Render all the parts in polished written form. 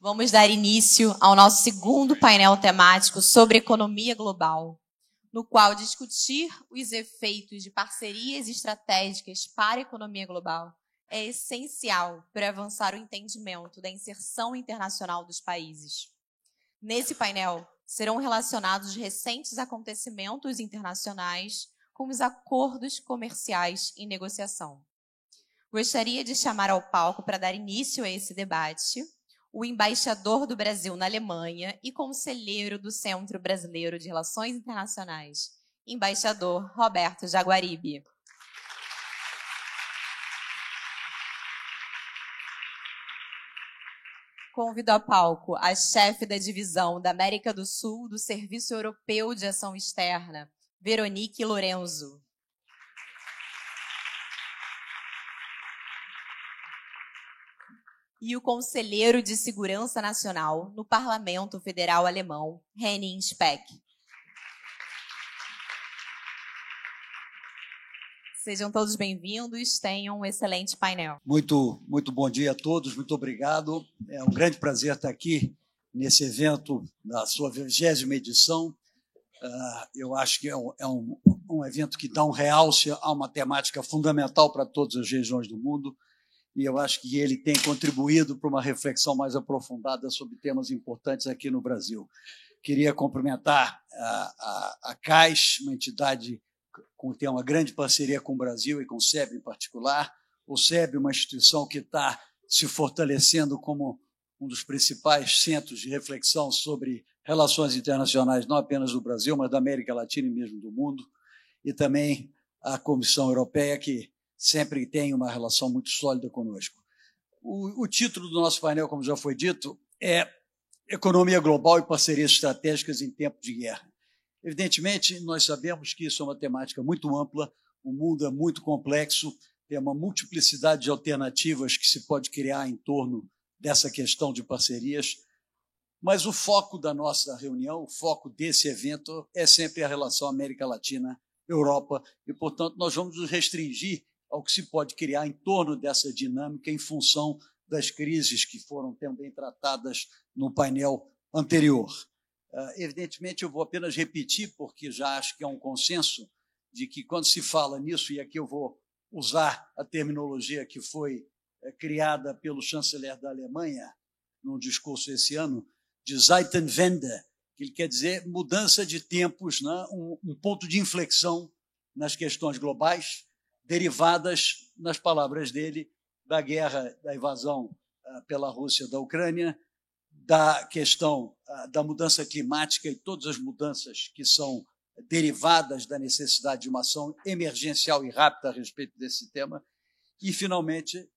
Vamos dar início ao nosso segundo painel temático sobre economia global, no qual discutir os efeitos de parcerias estratégicas para a economia global é essencial para avançar o entendimento da inserção internacional dos países. Nesse painel, serão relacionados recentes acontecimentos internacionais com os acordos comerciais em negociação. Gostaria de chamar ao palco para dar início a esse debate o embaixador do Brasil na Alemanha e conselheiro do Centro Brasileiro de Relações Internacionais, embaixador Roberto Jaguaribe. Convido ao palco a chefe da divisão da América do Sul do Serviço Europeu de Ação Externa, Veronique Lorenzo. E o conselheiro de Segurança Nacional no Parlamento Federal Alemão, Henning Speck. Sejam todos bem-vindos, tenham um excelente painel. Muito bom dia a todos, muito obrigado. É um grande prazer estar aqui nesse evento, na sua 20ª edição. Eu acho que é um evento que dá um realce a uma temática fundamental para todas as regiões do mundo, e eu acho que ele tem contribuído para uma reflexão mais aprofundada sobre temas importantes aqui no Brasil. Queria cumprimentar a CAIS, uma entidade que tem uma grande parceria com o Brasil e com o SEB em particular. O SEB é uma instituição que está se fortalecendo como um dos principais centros de reflexão sobre relações internacionais, não apenas do Brasil, mas da América Latina e mesmo do mundo. E também a Comissão Europeia, que sempre tem uma relação muito sólida conosco. O título do nosso painel, como já foi dito, é Economia Global e Parcerias Estratégicas em Tempos de Guerra. Evidentemente, nós sabemos que isso é uma temática muito ampla, o mundo é muito complexo, tem uma multiplicidade de alternativas que se pode criar em torno dessa questão de parcerias, mas o foco da nossa reunião, o foco desse evento é sempre a relação América Latina-Europa e, portanto, nós vamos nos restringir ao que se pode criar em torno dessa dinâmica em função das crises que foram também tratadas no painel anterior. Evidentemente, eu vou apenas repetir, porque já acho que é um consenso, de que quando se fala nisso, e aqui eu vou usar a terminologia que foi criada pelo chanceler da Alemanha, num discurso esse ano, de Zeitenwende, que ele quer dizer mudança de tempos, né? Um ponto de inflexão nas questões globais, derivadas, nas palavras dele, da guerra, da invasão pela Rússia da Ucrânia, da questão da mudança climática e todas as mudanças que são derivadas da necessidade de uma ação emergencial e rápida a respeito desse tema, e, finalmente,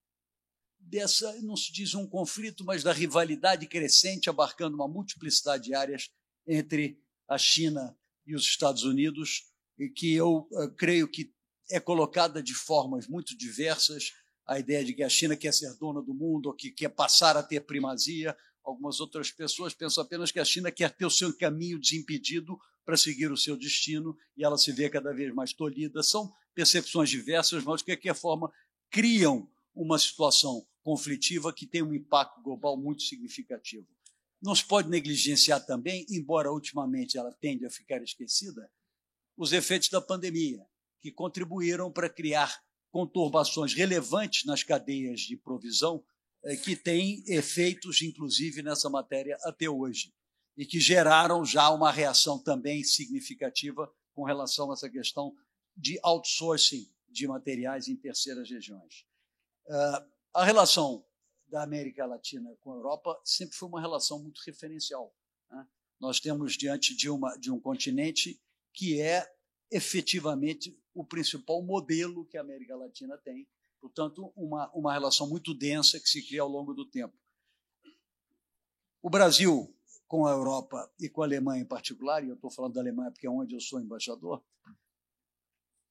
dessa, não se diz um conflito, mas da rivalidade crescente, abarcando uma multiplicidade de áreas entre a China e os Estados Unidos, e que eu creio que é colocada de formas muito diversas, a ideia de que a China quer ser dona do mundo, ou que quer passar a ter primazia. Algumas outras pessoas pensam apenas que a China quer ter o seu caminho desimpedido para seguir o seu destino, e ela se vê cada vez mais tolhida. São percepções diversas, mas, de qualquer forma, criam uma situação conflitiva que tem um impacto global muito significativo. Não se pode negligenciar também, embora ultimamente ela tende a ficar esquecida, os efeitos da pandemia, que contribuíram para criar conturbações relevantes nas cadeias de provisão, que têm efeitos, inclusive, nessa matéria até hoje, e que geraram já uma reação também significativa com relação a essa questão de outsourcing de materiais em terceiras regiões. A relação da América Latina com a Europa sempre foi uma relação muito referencial, né? Nós temos diante de um continente que é efetivamente o principal modelo que a América Latina tem, portanto, uma relação muito densa que se cria ao longo do tempo. O Brasil, com a Europa e com a Alemanha em particular, e eu estou falando da Alemanha porque é onde eu sou embaixador,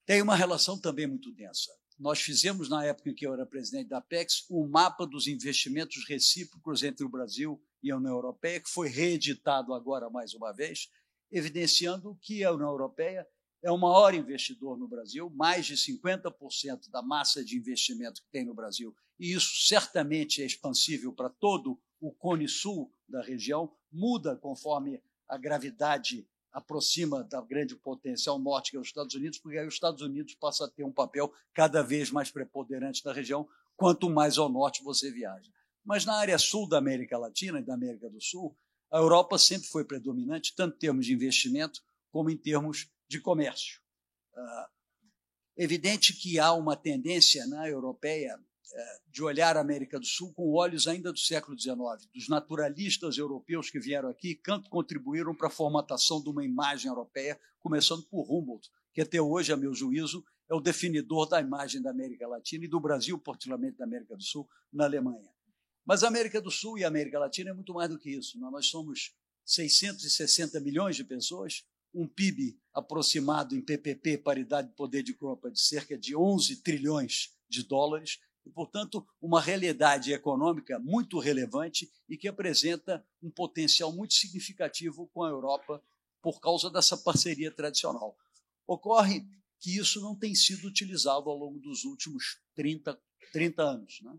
tem uma relação também muito densa. Nós fizemos, na época em que eu era presidente da Apex, um mapa dos investimentos recíprocos entre o Brasil e a União Europeia, que foi reeditado agora mais uma vez, evidenciando que a União Europeia é o maior investidor no Brasil, mais de 50% da massa de investimento que tem no Brasil, e isso certamente é expansível para todo o Cone Sul da região muda conforme a gravidade aproxima da grande potencial norte, que é os Estados Unidos, porque aí os Estados Unidos passa a ter um papel cada vez mais preponderante na região, quanto mais ao norte você viaja. Mas na área sul da América Latina e da América do Sul, a Europa sempre foi predominante, tanto em termos de investimento como em termos de comércio. Evidente que há uma tendência na europeia de olhar a América do Sul com olhos ainda do século XIX, dos naturalistas europeus que vieram aqui, quanto contribuíram para a formatação de uma imagem europeia, começando por Humboldt, que até hoje, a meu juízo, é o definidor da imagem da América Latina e do Brasil, particularmente da América do Sul, na Alemanha. Mas a América do Sul e a América Latina é muito mais do que isso. Nós somos 660 milhões de pessoas, um PIB aproximado em PPP, paridade de poder de compra, de cerca de 11 trilhões de dólares, e, portanto, uma realidade econômica muito relevante e que apresenta um potencial muito significativo com a Europa por causa dessa parceria tradicional. Ocorre que isso não tem sido utilizado ao longo dos últimos 30 anos, né?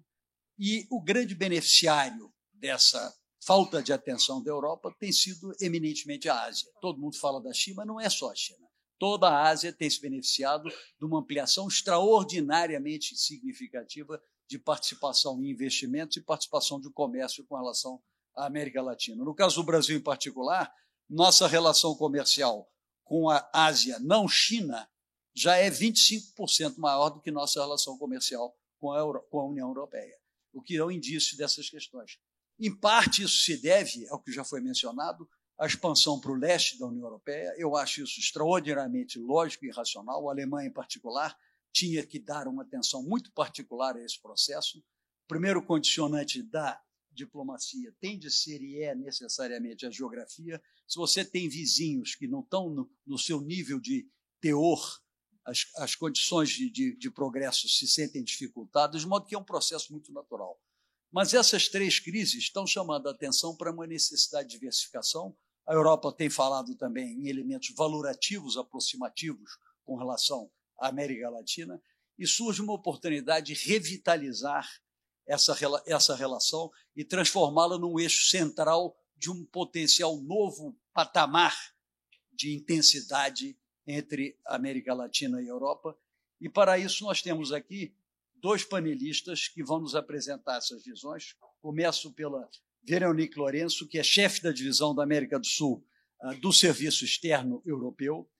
E o grande beneficiário dessa falta de atenção da Europa tem sido eminentemente a Ásia. Todo mundo fala da China, mas não é só a China. Toda a Ásia tem se beneficiado de uma ampliação extraordinariamente significativa de participação em investimentos e participação de comércio com relação à América Latina. No caso do Brasil, em particular, nossa relação comercial com a Ásia, não China, já é 25% maior do que nossa relação comercial com a União Europeia, o que é um indício dessas questões. Em parte, isso se deve, ao que já foi mencionado, à expansão para o leste da União Europeia. Eu acho isso extraordinariamente lógico e racional. A Alemanha, em particular, tinha que dar uma atenção muito particular a esse processo. O primeiro condicionante da diplomacia tem de ser e é necessariamente a geografia. Se você tem vizinhos que não estão no seu nível de teor, as condições de progresso se sentem dificultadas, de modo que é um processo muito natural. Mas essas três crises estão chamando a atenção para uma necessidade de diversificação. A Europa tem falado também em elementos valorativos, aproximativos com relação à América Latina, e surge uma oportunidade de revitalizar essa relação e transformá-la num eixo central de um potencial novo patamar de intensidade entre a América Latina e a Europa. E, para isso, nós temos aqui dois panelistas que vão nos apresentar essas visões. Começo pela Veronique Lourenço, que é chefe da divisão da América do Sul do Serviço Externo Europeu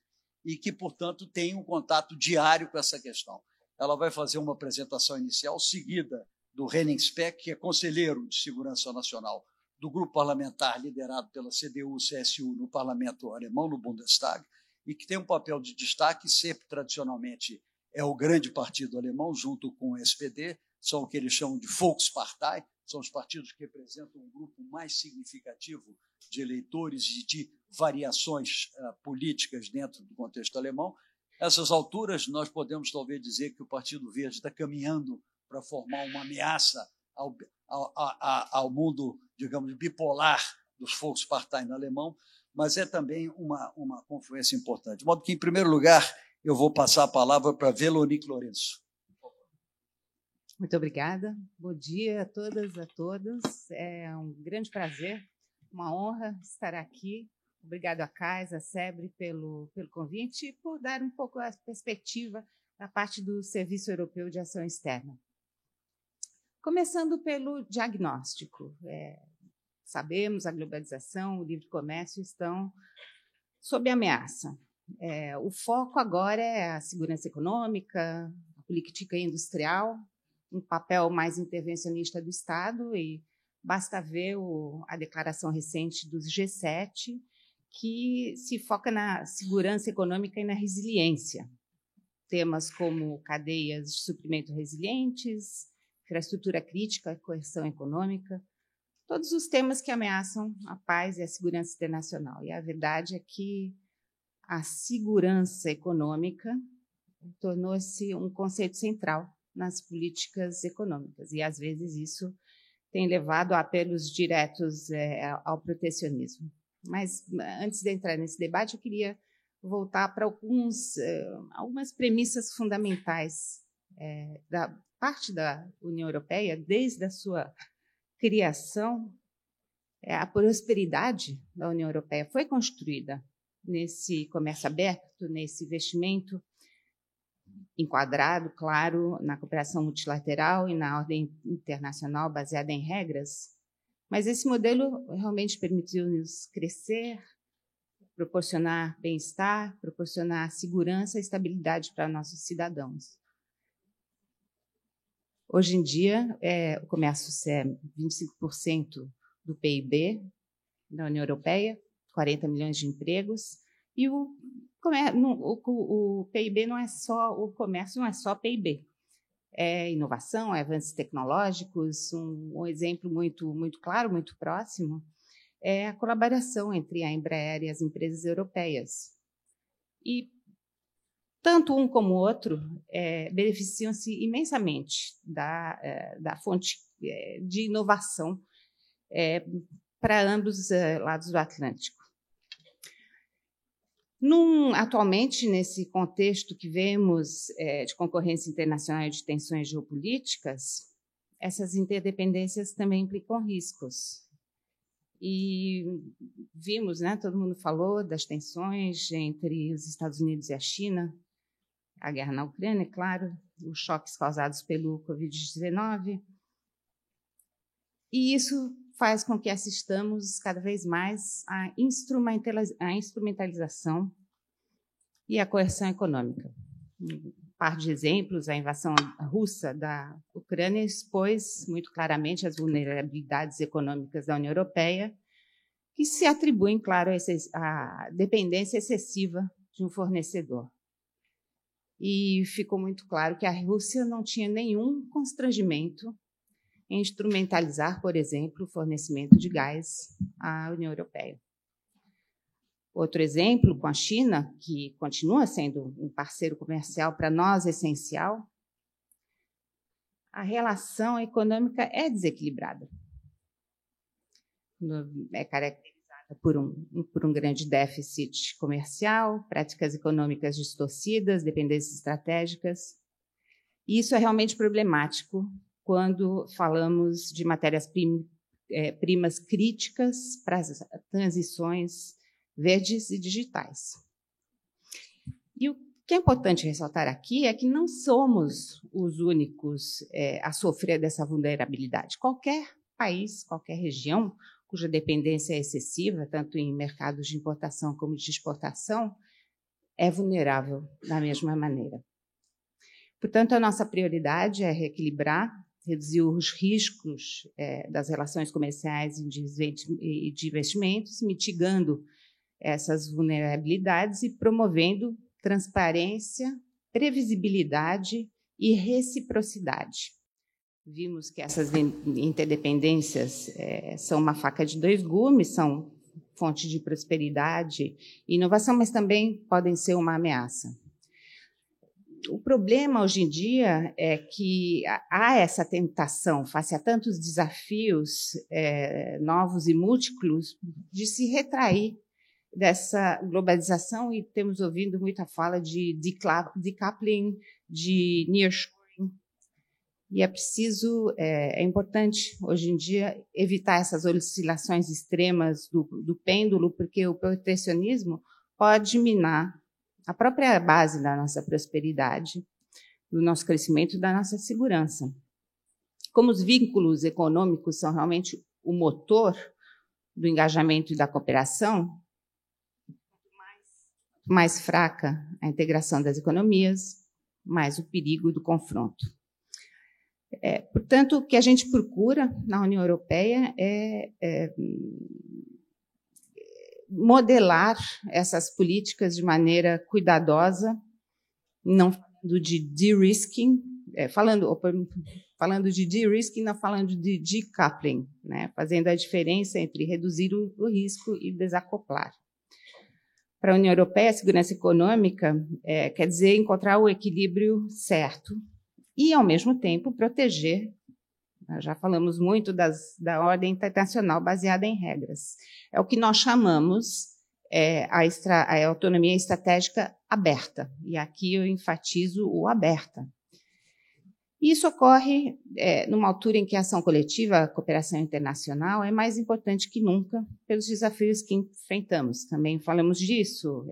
e que, portanto, tem um contato diário com essa questão. Ela vai fazer uma apresentação inicial, seguida do Henning Speck, que é conselheiro de Segurança Nacional do grupo parlamentar liderado pela CDU-CSU no parlamento alemão, no Bundestag, e que tem um papel de destaque, sempre tradicionalmente é o grande partido alemão, junto com o SPD, são o que eles chamam de Volkspartei, são os partidos que representam um grupo mais significativo de eleitores e de variações políticas dentro do contexto alemão. Nessas alturas, nós podemos talvez dizer que o Partido Verde está caminhando para formar uma ameaça ao mundo, digamos, bipolar dos Volkspartei no alemão, mas é também uma confluência importante. De modo que, em primeiro lugar, eu vou passar a palavra para Veronique Lourenço. Muito obrigada. Bom dia a todas, a todos. É um grande prazer, uma honra estar aqui. Obrigado a CAIS, a SEBRE pelo convite e por dar um pouco a perspectiva da parte do Serviço Europeu de Ação Externa. Começando pelo diagnóstico. Sabemos, a globalização, o livre comércio estão sob ameaça. O foco agora é a segurança econômica, a política industrial, um papel mais intervencionista do Estado, e basta ver a declaração recente dos G7, que se foca na segurança econômica e na resiliência. Temas como cadeias de suprimento resilientes, infraestrutura crítica, coerção econômica, todos os temas que ameaçam a paz e a segurança internacional. E a verdade é que a segurança econômica tornou-se um conceito central nas políticas econômicas, e às vezes isso tem levado a apelos diretos ao protecionismo. Mas antes de entrar nesse debate, eu queria voltar para algumas premissas fundamentais da parte da União Europeia, desde a sua criação, A prosperidade da União Europeia foi construída nesse comércio aberto, nesse investimento enquadrado, claro, na cooperação multilateral e na ordem internacional baseada em regras, mas esse modelo realmente permitiu-nos crescer, proporcionar bem-estar, proporcionar segurança e estabilidade para nossos cidadãos. Hoje em dia, o comércio é 25% do PIB da União Europeia, 40 milhões de empregos, e o PIB não é só, o comércio não é só PIB, é inovação, é avanços tecnológicos. Um exemplo muito claro, muito próximo, é a colaboração entre a Embraer e as empresas europeias. E tanto um como o outro beneficiam-se imensamente da fonte de inovação para ambos os lados do Atlântico. Atualmente, nesse contexto que vemos de concorrência internacional e de tensões geopolíticas, essas interdependências também implicam riscos. E vimos, todo mundo falou das tensões entre os Estados Unidos e a China, a guerra na Ucrânia, claro, os choques causados pelo Covid-19. E isso faz com que assistamos cada vez mais à instrumentalização e à coerção econômica. Um par de exemplos: a invasão russa da Ucrânia expôs muito claramente as vulnerabilidades econômicas da União Europeia, que se atribuem, claro, à dependência excessiva de um fornecedor. E ficou muito claro que a Rússia não tinha nenhum constrangimento em instrumentalizar, por exemplo, o fornecimento de gás à União Europeia. Outro exemplo, com a China, que continua sendo um parceiro comercial para nós essencial, a relação econômica é desequilibrada. É caracterizada por um grande déficit comercial, práticas econômicas distorcidas, dependências estratégicas. E isso é realmente problemático quando falamos de matérias-primas críticas para as transições verdes e digitais. E o que é importante ressaltar aqui é que não somos os únicos a sofrer dessa vulnerabilidade. Qualquer país, qualquer região cuja dependência é excessiva, tanto em mercados de importação como de exportação, é vulnerável da mesma maneira. Portanto, a nossa prioridade é reequilibrar, reduzir os riscos das relações comerciais e de investimentos, mitigando essas vulnerabilidades e promovendo transparência, previsibilidade e reciprocidade. Vimos que essas interdependências são uma faca de dois gumes, são fonte de prosperidade e inovação, mas também podem ser uma ameaça. O problema hoje em dia é que há essa tentação, face a tantos desafios novos e múltiplos, de se retrair dessa globalização, e temos ouvido muita fala de decoupling, de nearshoring, e é importante, hoje em dia, evitar essas oscilações extremas do pêndulo, porque o protecionismo pode minar a própria base da nossa prosperidade, do nosso crescimento e da nossa segurança. Como os vínculos econômicos são realmente o motor do engajamento e da cooperação, mais fraca a integração das economias, mais o perigo do confronto. Portanto, o que a gente procura na União Europeia é modelar essas políticas de maneira cuidadosa, não falando de de-risking, falando de de-risking, não falando de decoupling, fazendo a diferença entre reduzir o risco e desacoplar. Para a União Europeia, a segurança econômica quer dizer encontrar o equilíbrio certo e, ao mesmo tempo, proteger. Nós já falamos muito da ordem internacional baseada em regras. É o que nós chamamos a autonomia estratégica aberta. E aqui eu enfatizo o aberta. Isso ocorre numa altura em que a ação coletiva, a cooperação internacional, é mais importante que nunca pelos desafios que enfrentamos. Também falamos disso.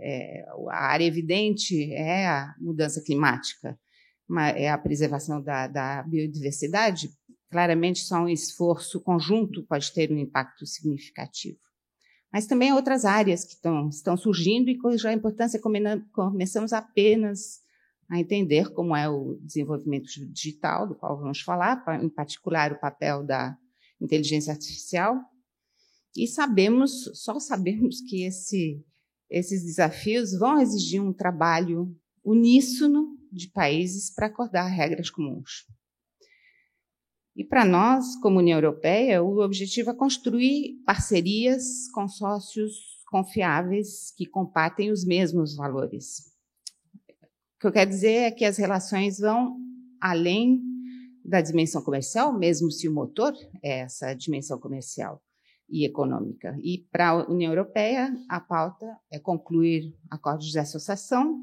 A área evidente é a mudança climática, é a preservação da biodiversidade. Claramente, só um esforço conjunto pode ter um impacto significativo. Mas também há outras áreas que estão surgindo e cuja importância começamos apenas a entender, como é o desenvolvimento digital, do qual vamos falar, em particular o papel da inteligência artificial. E só sabemos que esses desafios vão exigir um trabalho uníssono de países para acordar regras comuns. E para nós, como União Europeia, o objetivo é construir parcerias, consórcios confiáveis que compartem os mesmos valores. O que eu quero dizer é que as relações vão além da dimensão comercial, mesmo se o motor é essa dimensão comercial e econômica. E para a União Europeia, a pauta é concluir acordos de associação,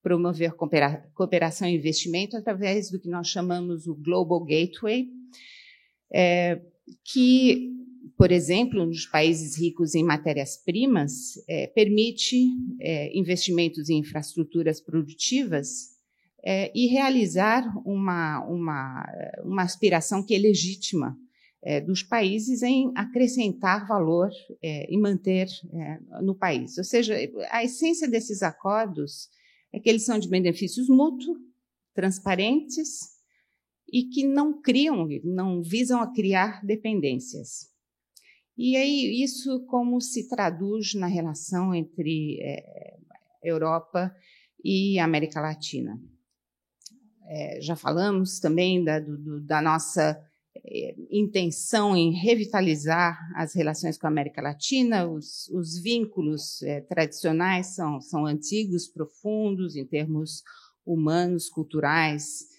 promover cooperação e investimento através do que nós chamamos o Global Gateway, que, por exemplo, nos países ricos em matérias-primas, permite investimentos em infraestruturas produtivas e realizar uma aspiração que é legítima dos países em acrescentar valor e manter no país. Ou seja, a essência desses acordos é que eles são de benefícios mútuos, transparentes e que não visam a criar dependências. E aí, isso como se traduz na relação entre Europa e América Latina. Já falamos também da nossa intenção em revitalizar as relações com a América Latina. Os vínculos tradicionais são antigos, profundos, em termos humanos, culturais,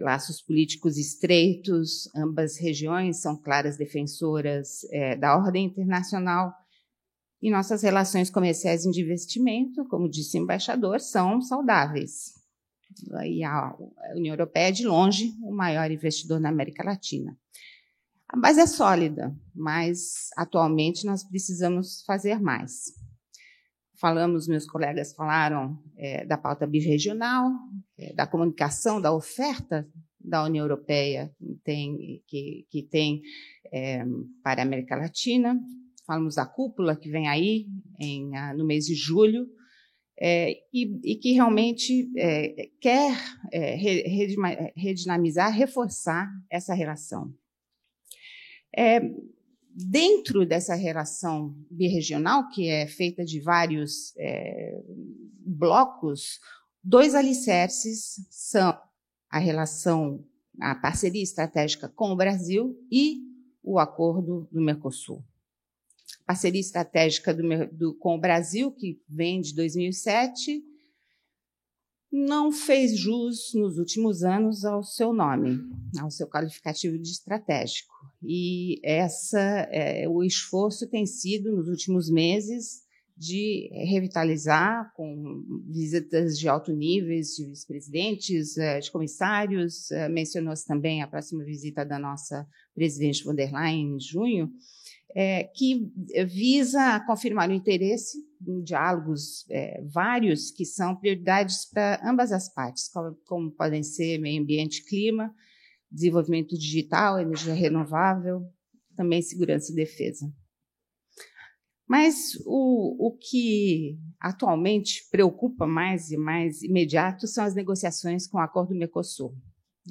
laços políticos estreitos. Ambas regiões são claras defensoras da ordem internacional e nossas relações comerciais e de investimento, como disse o embaixador, são saudáveis. E a União Europeia é, de longe, o maior investidor na América Latina. A base é sólida, mas, atualmente, nós precisamos fazer mais. Meus colegas falaram da pauta birregional, da comunicação, da oferta da União Europeia que tem para a América Latina. Falamos da cúpula que vem aí no mês de julho, e que realmente quer redinamizar, reforçar essa relação. Dentro dessa relação birregional, que é feita de vários blocos, 2 alicerces são a parceria estratégica com o Brasil e o acordo do Mercosul. Parceria estratégica com o Brasil, que vem de 2007, não fez jus, nos últimos anos, ao seu nome, ao seu qualificativo de estratégico. E o esforço tem sido, nos últimos meses, de revitalizar, com visitas de alto nível de vice-presidentes, de comissários. Mencionou-se também a próxima visita da nossa presidente von der Leyen em junho, que visa confirmar o interesse em diálogos vários que são prioridades para ambas as partes, como podem ser meio ambiente e clima, desenvolvimento digital, energia renovável, também segurança e defesa. Mas o que atualmente preocupa mais e mais imediato são as negociações com o Acordo do Mercosul.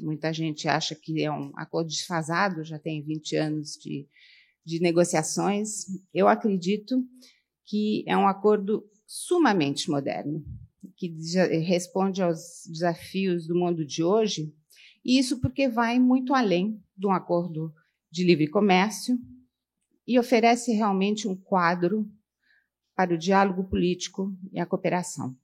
Muita gente acha que é um acordo desfasado, já tem 20 anos de negociações. Eu acredito que é um acordo sumamente moderno, que responde aos desafios do mundo de hoje, e isso porque vai muito além de um acordo de livre comércio e oferece realmente um quadro para o diálogo político e a cooperação.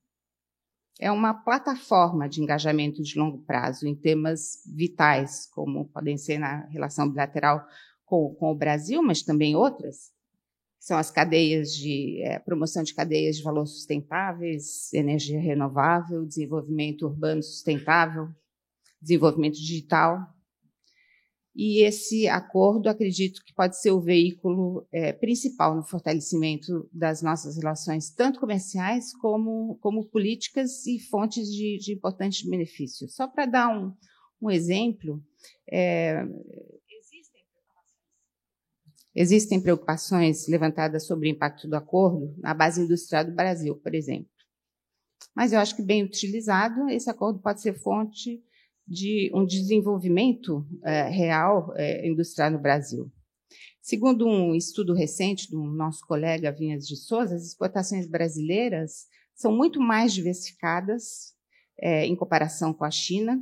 É uma plataforma de engajamento de longo prazo em temas vitais, como podem ser na relação bilateral com o Brasil, mas também outras, são as cadeias promoção de cadeias de valor sustentáveis, energia renovável, desenvolvimento urbano sustentável, desenvolvimento digital. E esse acordo, acredito que pode ser o veículo principal no fortalecimento das nossas relações, tanto comerciais como políticas e fontes de importantes benefícios. Só para dar um exemplo, existem preocupações levantadas sobre o impacto do acordo na base industrial do Brasil, por exemplo. Mas eu acho que, bem utilizado, esse acordo pode ser fonte de um desenvolvimento real industrial no Brasil. Segundo um estudo recente do nosso colega Vinhas de Souza, as exportações brasileiras são muito mais diversificadas em comparação com a China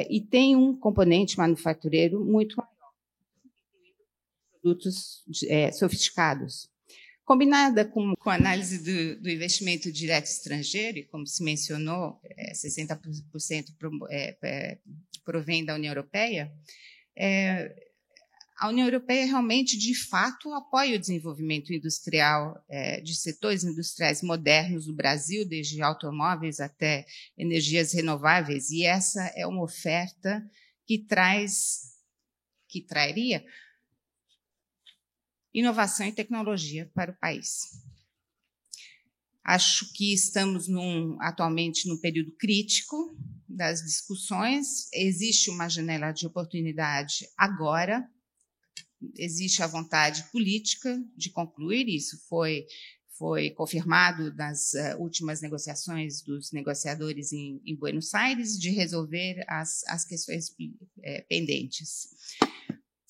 e têm um componente manufatureiro muito maior, produtos sofisticados. Combinada com a análise do investimento direto estrangeiro, e como se mencionou, 60% provém da União Europeia, a União Europeia realmente, de fato, apoia o desenvolvimento industrial de setores industriais modernos no Brasil, desde automóveis até energias renováveis, e essa é uma oferta que traria inovação e tecnologia para o país. Acho que estamos atualmente num período crítico das discussões. Existe uma janela de oportunidade agora, existe a vontade política de concluir, isso foi confirmado nas últimas negociações dos negociadores em Buenos Aires, de resolver as questões pendentes.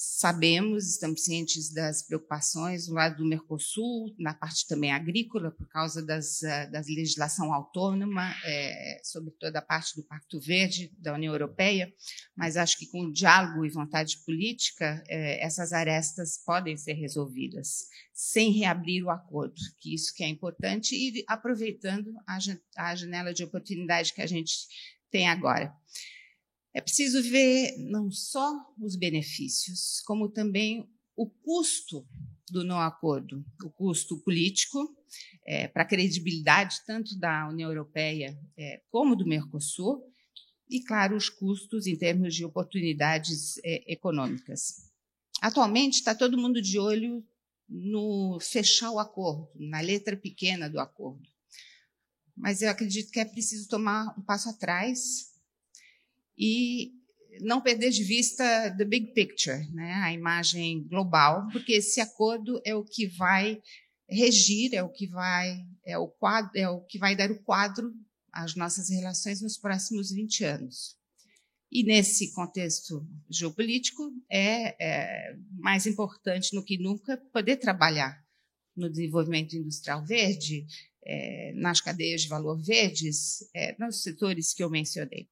Sabemos, estamos cientes das preocupações do lado do Mercosul, na parte também agrícola, por causa da legislação autônoma, sobre toda a parte do Pacto Verde da União Europeia, mas acho que com diálogo e vontade política, essas arestas podem ser resolvidas, sem reabrir o acordo, que isso que é importante, e aproveitando a janela de oportunidade que a gente tem agora. É preciso ver não só os benefícios, como também o custo do não acordo, o custo político, para a credibilidade tanto da União Europeia como do Mercosul, e, claro, os custos em termos de oportunidades econômicas. Atualmente, está todo mundo de olho no fechar o acordo, na letra pequena do acordo. Mas eu acredito que é preciso tomar um passo atrás e não perder de vista the big picture, né? A imagem global, porque esse acordo é o que vai regir, é o que vai dar o quadro às nossas relações nos próximos 20 anos. E nesse contexto geopolítico é mais importante do que nunca poder trabalhar no desenvolvimento industrial verde, nas cadeias de valor verdes, nos setores que eu mencionei.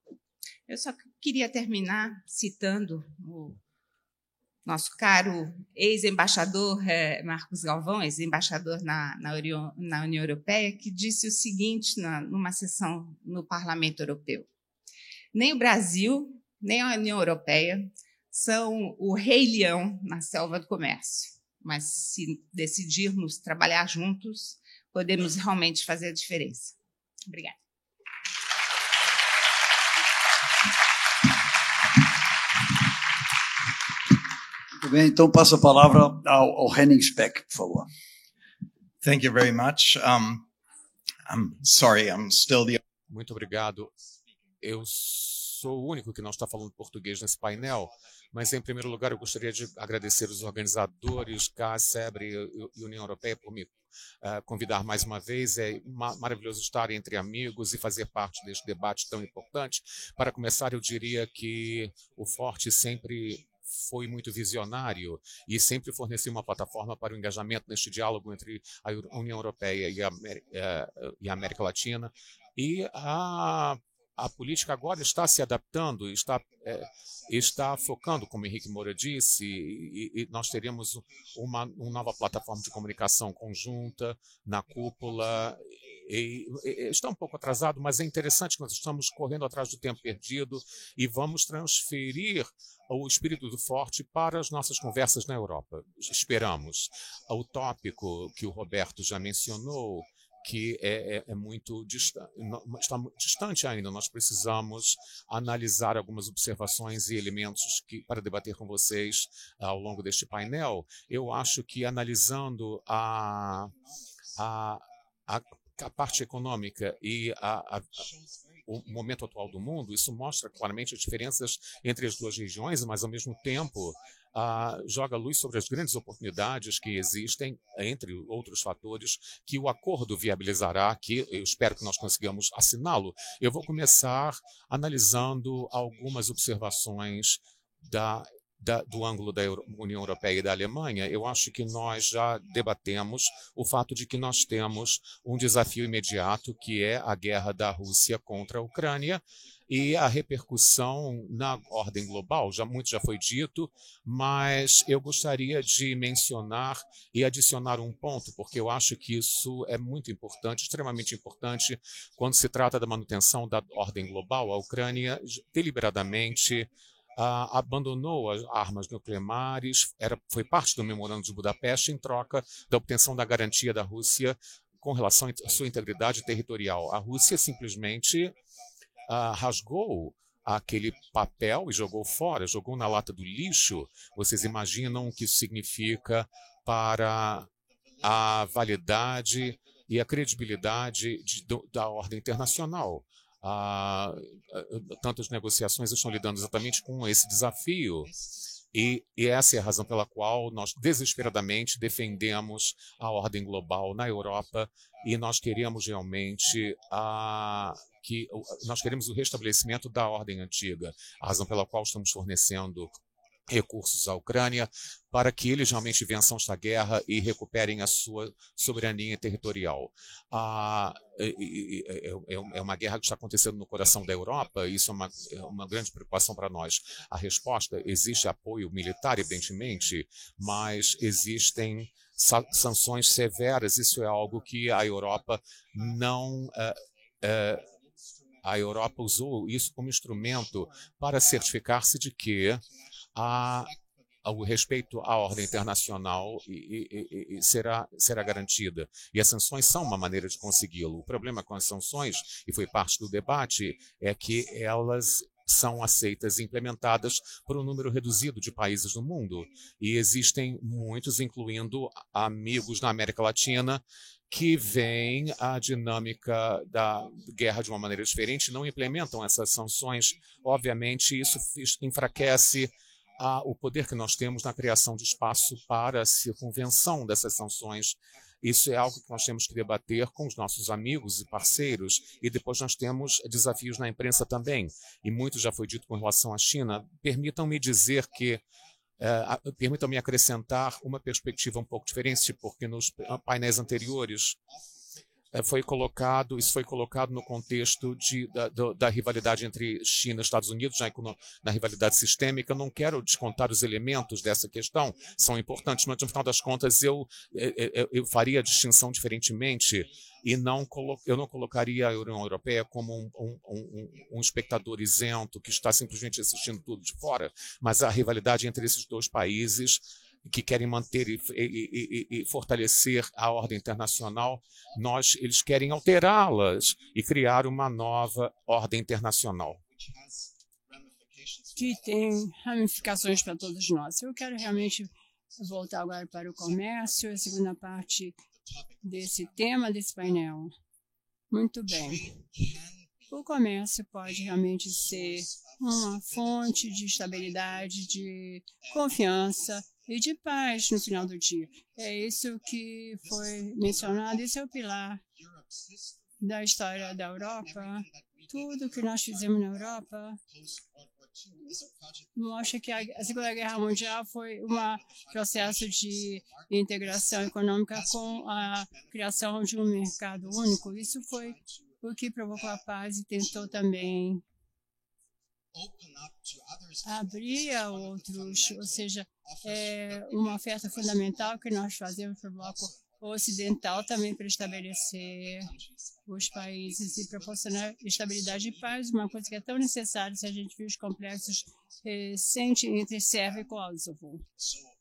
Eu só queria terminar citando o nosso caro ex-embaixador Marcos Galvão, ex-embaixador na União Europeia, que disse o seguinte numa sessão no Parlamento Europeu: nem o Brasil, nem a União Europeia são o rei leão na selva do comércio, mas se decidirmos trabalhar juntos, podemos realmente fazer a diferença. Obrigada. Muito bem, então passo a palavra ao Henning Speck, por favor. Thank you very much. I'm sorry, I'm still the... Muito obrigado. Eu sou o único que não está falando português nesse painel, mas, em primeiro lugar, eu gostaria de agradecer os organizadores, CAS, SEBRE e União Europeia por me convidar mais uma vez. É maravilhoso estar entre amigos e fazer parte deste debate tão importante. Para começar, eu diria que o Forte sempre foi muito visionário e sempre forneceu uma plataforma para o engajamento neste diálogo entre a União Europeia e a América Latina. E a política agora está se adaptando, está focando, como Henrique Moura disse, e nós teremos uma nova plataforma de comunicação conjunta na cúpula. Está um pouco atrasado, mas é interessante que nós estamos correndo atrás do tempo perdido e vamos transferir o espírito do Forte para as nossas conversas na Europa. Esperamos. O tópico que o Roberto já mencionou, que é muito está distante ainda. Nós precisamos analisar algumas observações e elementos para debater com vocês ao longo deste painel. Eu acho que analisando a parte econômica e o momento atual do mundo, isso mostra claramente as diferenças entre as duas regiões, mas, ao mesmo tempo, joga luz sobre as grandes oportunidades que existem, entre outros fatores, que o acordo viabilizará, que eu espero que nós consigamos assiná-lo. Eu vou começar analisando algumas observações do ângulo da União Europeia e da Alemanha. Eu acho que nós já debatemos o fato de que nós temos um desafio imediato, que é a guerra da Rússia contra a Ucrânia e a repercussão na ordem global. Muito já foi dito, mas eu gostaria de mencionar e adicionar um ponto, porque eu acho que isso é muito importante, extremamente importante, quando se trata da manutenção da ordem global. A Ucrânia deliberadamente abandonou as armas nucleares, foi parte do Memorando de Budapeste em troca da obtenção da garantia da Rússia com relação à sua integridade territorial. A Rússia simplesmente rasgou aquele papel e jogou fora, jogou na lata do lixo. Vocês imaginam o que isso significa para a validade e a credibilidade da ordem internacional? Tantas negociações estão lidando exatamente com esse desafio. E essa é a razão pela qual nós desesperadamente defendemos a ordem global na Europa e nós queremos realmente nós queremos o restabelecimento da ordem antiga, a razão pela qual estamos fornecendo recursos à Ucrânia para que eles realmente vençam esta guerra e recuperem a sua soberania territorial. É uma guerra que está acontecendo no coração da Europa, e isso é uma grande preocupação para nós. A resposta: existe apoio militar, evidentemente, mas existem sanções severas. Isso é algo que a Europa não... a Europa usou isso como instrumento para certificar-se de que o respeito à ordem internacional será garantida. E as sanções são uma maneira de consegui-lo. O problema com as sanções, e foi parte do debate, é que elas são aceitas e implementadas por um número reduzido de países no mundo. E existem muitos, incluindo amigos na América Latina, que veem a dinâmica da guerra de uma maneira diferente e não implementam essas sanções. Obviamente, isso enfraquece o poder que nós temos na criação de espaço para a circunvenção dessas sanções. Isso é algo que nós temos que debater com os nossos amigos e parceiros, e depois nós temos desafios na imprensa também. E muito já foi dito com relação à China. Permitam-me dizer que permitam-me acrescentar uma perspectiva um pouco diferente, porque nos painéis anteriores isso foi colocado no contexto da rivalidade entre China e Estados Unidos, na rivalidade sistêmica. Eu não quero descontar os elementos dessa questão, são importantes, mas no final das contas eu faria a distinção diferentemente e eu não colocaria a União Europeia como um espectador isento que está simplesmente assistindo tudo de fora, mas a rivalidade entre esses dois países que querem manter e fortalecer a ordem internacional, eles querem alterá-las e criar uma nova ordem internacional. Que tem ramificações para todos nós. Eu quero realmente voltar agora para o comércio, a segunda parte desse tema, desse painel. Muito bem. O comércio pode realmente ser uma fonte de estabilidade, de confiança e de paz no final do dia. É isso que foi mencionado, esse é o pilar da história da Europa. Tudo que nós fizemos na Europa mostra que a Segunda Guerra Mundial foi um processo de integração econômica com a criação de um mercado único. Isso foi o que provocou a paz e tentou também abrir a outros, ou seja, é uma oferta fundamental que nós fazemos para o bloco ocidental também para estabelecer os países e proporcionar estabilidade e paz, uma coisa que é tão necessária se a gente viu os complexos recentes entre Sérvia e Kosovo.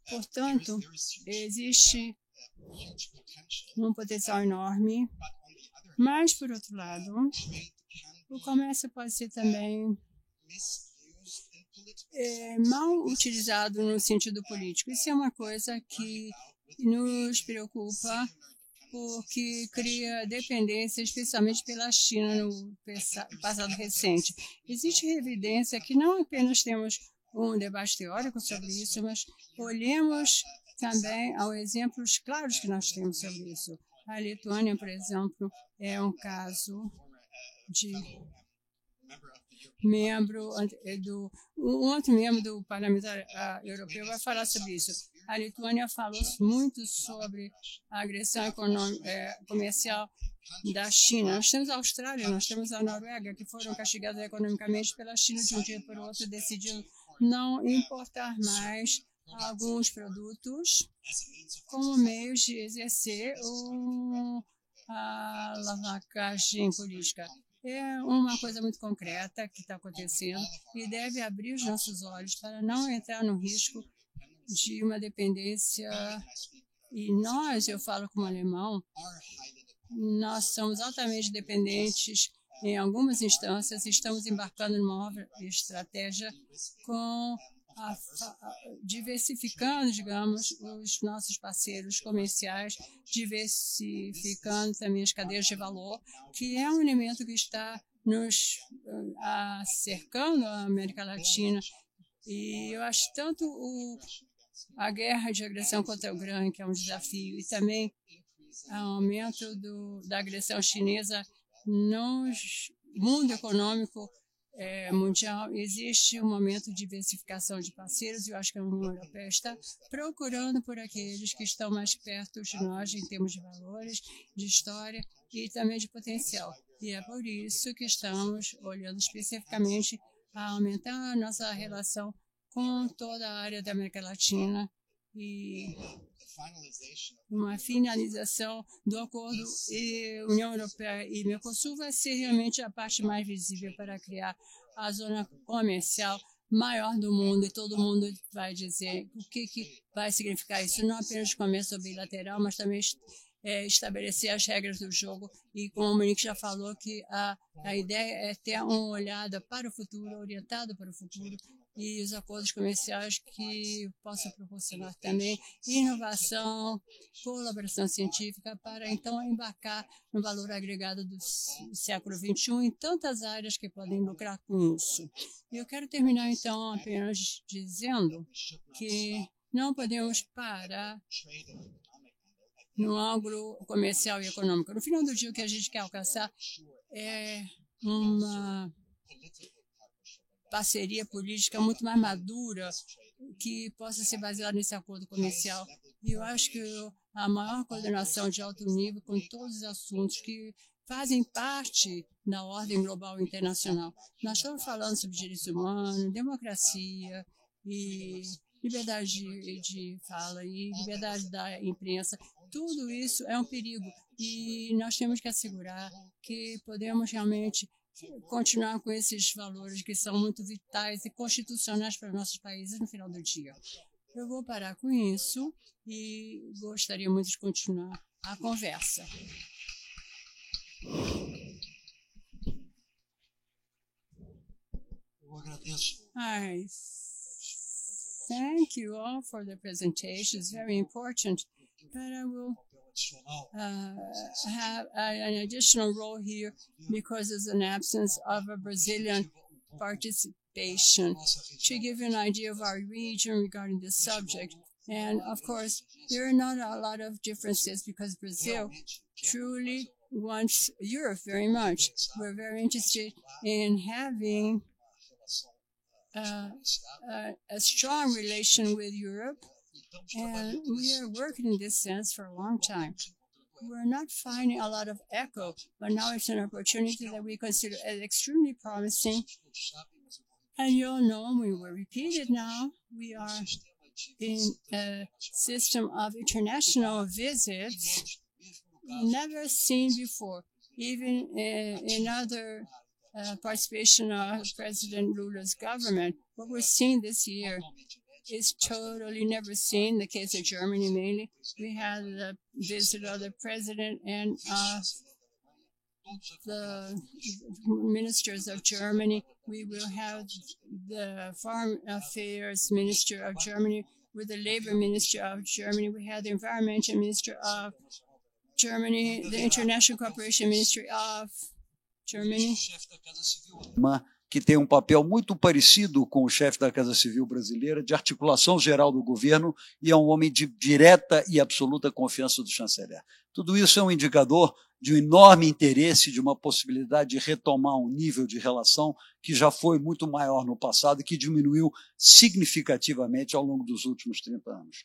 Portanto, existe um potencial enorme, Mas, por outro lado, o comércio pode ser também mal utilizado no sentido político. Isso é uma coisa que nos preocupa, porque cria dependência, especialmente pela China no passado recente. Existe evidência que não apenas temos um debate teórico sobre isso, mas olhemos também aos exemplos claros que nós temos sobre isso. A Lituânia, por exemplo, é um caso de um outro membro do Parlamento Europeu vai falar sobre isso. A Lituânia falou muito sobre a agressão comercial da China. Nós temos a Austrália, nós temos a Noruega, que foram castigadas economicamente pela China de um dia para o outro, decidindo não importar mais alguns produtos como meio de exercer a alavancagem política. É uma coisa muito concreta que está acontecendo e deve abrir os nossos olhos para não entrar no risco de uma dependência. E nós, eu falo como alemão, nós somos altamente dependentes em algumas instâncias, estamos embarcando numa nova estratégia com diversificando, digamos, os nossos parceiros comerciais, diversificando também as cadeias de valor, que é um elemento que está nos cercando a América Latina. E eu acho tanto a guerra de agressão contra o GRAN, que é um desafio, e também o aumento da agressão chinesa no mundo econômico mundial, existe um momento de diversificação de parceiros e eu acho que a União Europeia está procurando por aqueles que estão mais perto de nós em termos de valores, de história e também de potencial. E é por isso que estamos olhando especificamente a aumentar a nossa relação com toda a área da América Latina e uma finalização do acordo União Europeia e Mercosul vai ser realmente a parte mais visível para criar a zona comercial maior do mundo e todo mundo vai dizer o que vai significar isso, não apenas comércio bilateral, mas também estabelecer as regras do jogo e como o Monique já falou que a ideia é ter uma olhada para o futuro, orientado para o futuro e os acordos comerciais que possam proporcionar também inovação, colaboração científica para então embarcar no valor agregado do século XXI em tantas áreas que podem lucrar com isso. E eu quero terminar então apenas dizendo que não podemos parar no ângulo comercial e econômico. No final do dia, o que a gente quer alcançar é uma parceria política muito mais madura que possa ser baseada nesse acordo comercial. E eu acho que a maior coordenação de alto nível com todos os assuntos que fazem parte da ordem global internacional. Nós estamos falando sobre direitos humanos, democracia e liberdade de fala e liberdade da imprensa. Tudo isso é um perigo e nós temos que assegurar que podemos realmente continuar com esses valores que são muito vitais e constitucionais para nossos países no final do dia. Eu vou parar com isso e gostaria muito de continuar a conversa. Eu agradeço. Thank you all for the presentation. It's very important, but I will have an additional role here because there's an absence of a Brazilian participation to give you an idea of our region regarding this subject. And of course, there are not a lot of differences because Brazil truly wants Europe very much. We're very interested in having a strong relation with Europe, and we are working in this sense for a long time. We're not finding a lot of echo, but now it's an opportunity that we consider as extremely promising. And you'll know, we will repeat it now, we are in a system of international visits never seen before, even in other participation of President Lula's government. What we're seeing this year is totally never seen. The case of Germany mainly, we had the visit of the president and the ministers of Germany. We will have the Foreign Affairs Minister of Germany with the Labor Minister of Germany. We have the Environmental Minister of Germany, the International Cooperation Ministry of Germany. Que tem um papel muito parecido com o chefe da Casa Civil brasileira, de articulação geral do governo, e é um homem de direta e absoluta confiança do chanceler. Tudo isso é um indicador de um enorme interesse, de uma possibilidade de retomar um nível de relação que já foi muito maior no passado e que diminuiu significativamente ao longo dos últimos 30 anos.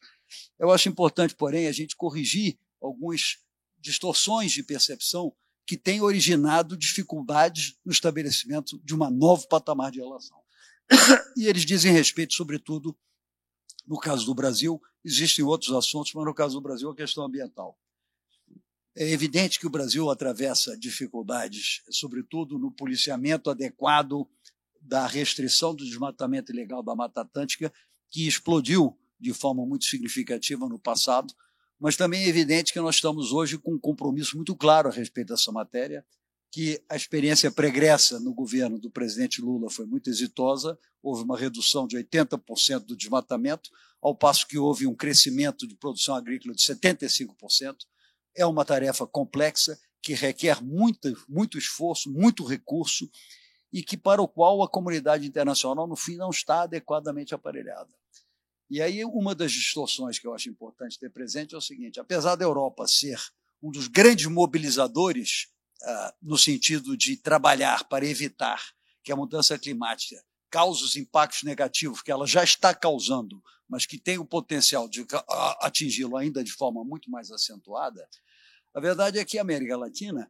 Eu acho importante, porém, a gente corrigir algumas distorções de percepção que têm originado dificuldades no estabelecimento de um novo patamar de relação. E eles dizem respeito, sobretudo, no caso do Brasil, existem outros assuntos, mas no caso do Brasil, a questão ambiental. É evidente que o Brasil atravessa dificuldades, sobretudo no policiamento adequado da restrição do desmatamento ilegal da Mata Atlântica, que explodiu de forma muito significativa no passado, mas também é evidente que nós estamos hoje com um compromisso muito claro a respeito dessa matéria, que a experiência pregressa no governo do presidente Lula foi muito exitosa, houve uma redução de 80% do desmatamento, ao passo que houve um crescimento de produção agrícola de 75%. É uma tarefa complexa, que requer muito esforço, muito recurso, e que para o qual a comunidade internacional, no fim, não está adequadamente aparelhada. E aí uma das distorções que eu acho importante ter presente é o seguinte: apesar da Europa ser um dos grandes mobilizadores no sentido de trabalhar para evitar que a mudança climática cause os impactos negativos que ela já está causando, mas que tem o potencial de atingi-lo ainda de forma muito mais acentuada, a verdade é que a América Latina,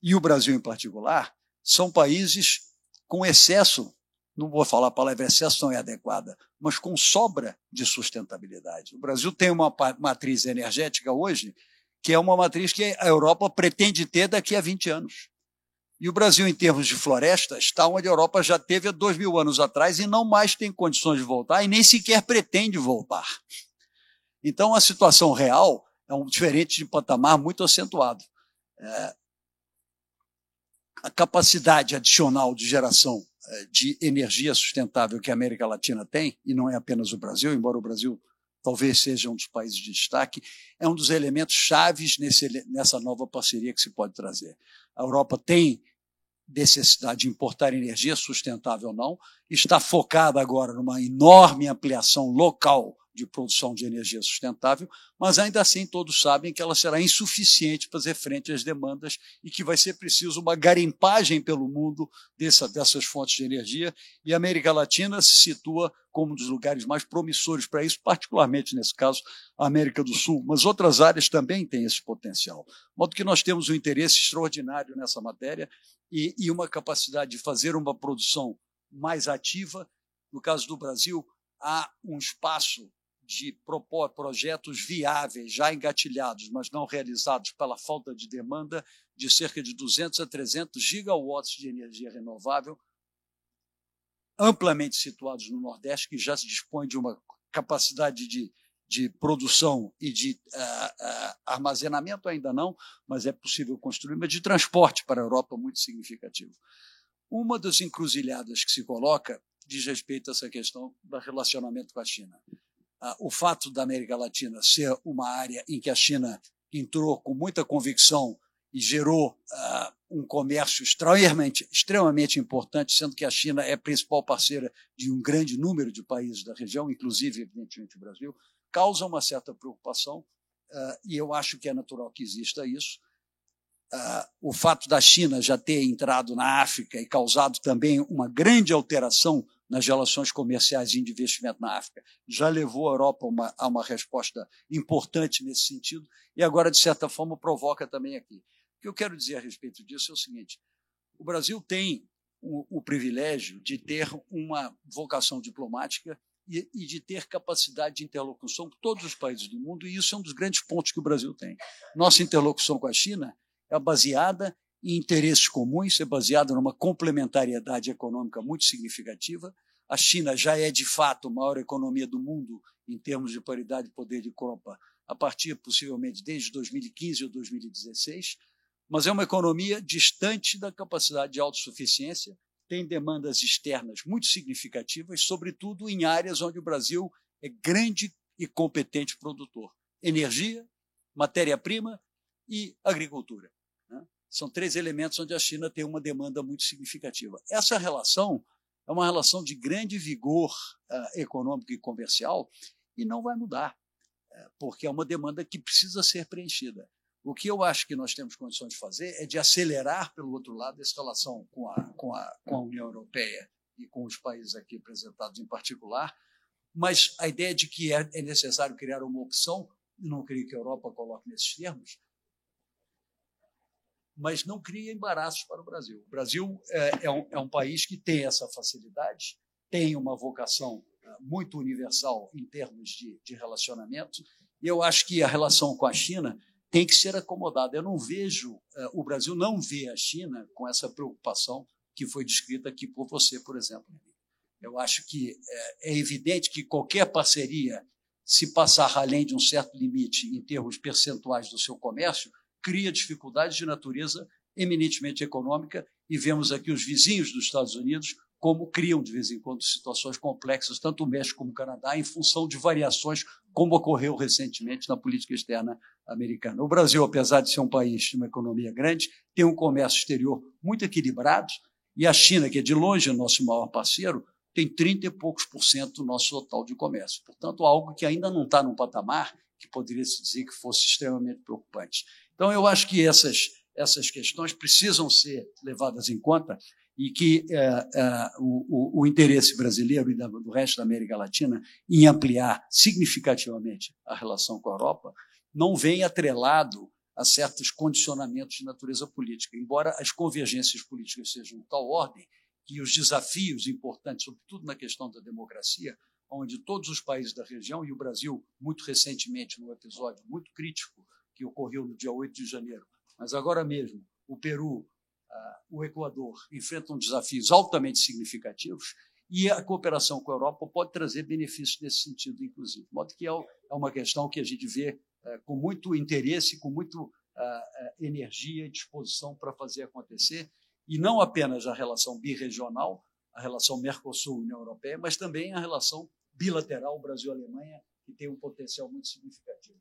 e o Brasil em particular, são países com excesso, não vou falar a palavra excesso, não é adequada, mas com sobra de sustentabilidade. O Brasil tem uma matriz energética hoje que é uma matriz que a Europa pretende ter daqui a 20 anos. E o Brasil, em termos de floresta, está onde a Europa já teve há 2000 anos atrás e não mais tem condições de voltar e nem sequer pretende voltar. Então, a situação real é um diferente de patamar muito acentuado. A capacidade adicional de geração de energia sustentável que a América Latina tem, e não é apenas o Brasil, embora o Brasil talvez seja um dos países de destaque, é um dos elementos chaves nessa nova parceria que se pode trazer. A Europa tem necessidade de importar energia sustentável ou não, está focada agora numa enorme ampliação local de produção de energia sustentável, mas ainda assim todos sabem que ela será insuficiente para fazer frente às demandas e que vai ser preciso uma garimpagem pelo mundo dessas fontes de energia, e a América Latina se situa como um dos lugares mais promissores para isso, particularmente nesse caso a América do Sul, mas outras áreas também têm esse potencial. De modo que nós temos um interesse extraordinário nessa matéria e uma capacidade de fazer uma produção mais ativa. No caso do Brasil, há um espaço de propor projetos viáveis, já engatilhados, mas não realizados pela falta de demanda, de cerca de 200 a 300 gigawatts de energia renovável, amplamente situados no Nordeste, que já se dispõe de uma capacidade de produção e de armazenamento, ainda não, mas é possível construir, mas de transporte para a Europa muito significativo. Uma das encruzilhadas que se coloca diz respeito a essa questão do relacionamento com a China. O fato da América Latina ser uma área em que a China entrou com muita convicção e gerou um comércio extremamente importante, sendo que a China é a principal parceira de um grande número de países da região, inclusive, evidentemente, o Brasil, causa uma certa preocupação, e eu acho que é natural que exista isso. O fato da China já ter entrado na África e causado também uma grande alteração nas relações comerciais e de investimento na África, já levou a Europa a uma resposta importante nesse sentido, e agora, de certa forma, provoca também aqui. O que eu quero dizer a respeito disso é o seguinte: o Brasil tem o privilégio de ter uma vocação diplomática e de ter capacidade de interlocução com todos os países do mundo, e isso é um dos grandes pontos que o Brasil tem. Nossa interlocução com a China é baseada em interesses comuns, é baseada numa complementariedade econômica muito significativa. A China já é, de fato, a maior economia do mundo em termos de paridade de poder de compra, a partir, possivelmente, desde 2015 ou 2016, mas é uma economia distante da capacidade de autossuficiência, tem demandas externas muito significativas, sobretudo em áreas onde o Brasil é grande e competente produtor: energia, matéria-prima e agricultura. São 3 elementos onde a China tem uma demanda muito significativa. Essa relação é uma relação de grande vigor econômico e comercial e não vai mudar, porque é uma demanda que precisa ser preenchida. O que eu acho que nós temos condições de fazer é de acelerar, pelo outro lado, essa relação com a União Europeia e com os países aqui apresentados em particular, mas a ideia de que é necessário criar uma opção, não creio que a Europa coloque nesses termos, mas não cria embaraços para o Brasil. O Brasil é um país que tem essa facilidade, tem uma vocação muito universal em termos de relacionamento, e eu acho que a relação com a China tem que ser acomodada. Eu não vejo, o Brasil não vê a China com essa preocupação que foi descrita aqui por você, por exemplo. Eu acho que é evidente que qualquer parceria, se passar além de um certo limite em termos percentuais do seu comércio, cria dificuldades de natureza eminentemente econômica, e vemos aqui os vizinhos dos Estados Unidos como criam, de vez em quando, situações complexas, tanto o México como o Canadá, em função de variações, como ocorreu recentemente na política externa americana. O Brasil, apesar de ser um país de uma economia grande, tem um comércio exterior muito equilibrado, e a China, que é de longe o nosso maior parceiro, tem 30 e poucos % do nosso total de comércio. Portanto, algo que ainda não está num patamar que poderia se dizer que fosse extremamente preocupante. Então, eu acho que essas questões precisam ser levadas em conta e que o interesse brasileiro e do resto da América Latina em ampliar significativamente a relação com a Europa não vem atrelado a certos condicionamentos de natureza política, embora as convergências políticas sejam de tal ordem que os desafios importantes, sobretudo na questão da democracia, onde todos os países da região, e o Brasil, muito recentemente, num episódio muito crítico que ocorreu no dia 8 de janeiro, mas agora mesmo o Peru, o Equador enfrentam desafios altamente significativos, e a cooperação com a Europa pode trazer benefícios nesse sentido, inclusive. De modo que é uma questão que a gente vê com muito interesse, com muita energia e disposição para fazer acontecer, e não apenas a relação birregional, a relação Mercosul-União Europeia, mas também a relação bilateral Brasil-Alemanha, que tem um potencial muito significativo.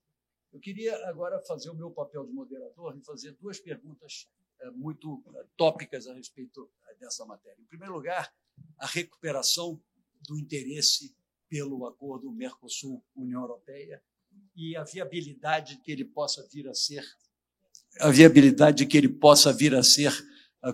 Eu queria agora fazer o meu papel de moderador e fazer 2 perguntas muito tópicas a respeito dessa matéria. Em primeiro lugar, a recuperação do interesse pelo acordo Mercosul-União Europeia e a viabilidade que ele possa vir a ser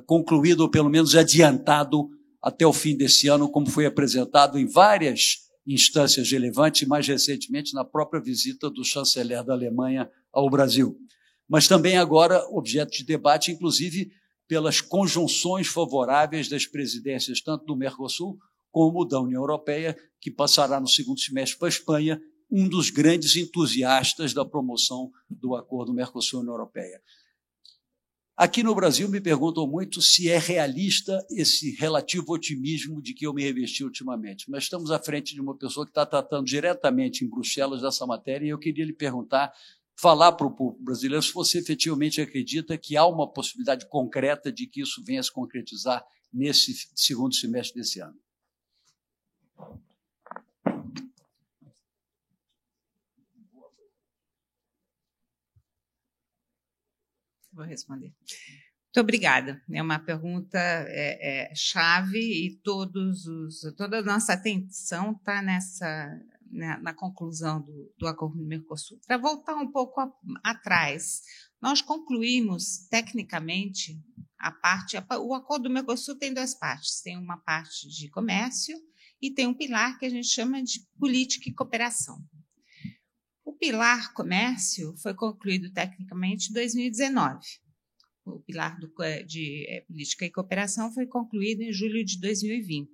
concluído, ou pelo menos adiantado até o fim desse ano, como foi apresentado em várias instâncias relevantes, mais recentemente na própria visita do chanceler da Alemanha ao Brasil. Mas também agora objeto de debate, inclusive pelas conjunções favoráveis das presidências tanto do Mercosul como da União Europeia, que passará no segundo semestre para a Espanha, um dos grandes entusiastas da promoção do acordo Mercosul-União Europeia. Aqui no Brasil me perguntam muito se é realista esse relativo otimismo de que eu me revesti ultimamente. Mas estamos à frente de uma pessoa que está tratando diretamente em Bruxelas dessa matéria, e eu queria lhe perguntar, falar para o povo brasileiro se você efetivamente acredita que há uma possibilidade concreta de que isso venha a se concretizar nesse segundo semestre desse ano. Vou responder. Muito obrigada. É uma pergunta chave e toda a nossa atenção está na conclusão do acordo do Mercosul. Para voltar um pouco atrás, nós concluímos tecnicamente o acordo do Mercosul tem 2 partes. Tem uma parte de comércio e tem um pilar que a gente chama de política e cooperação. O pilar comércio foi concluído tecnicamente em 2019. O pilar de política e cooperação foi concluído em julho de 2020. Ou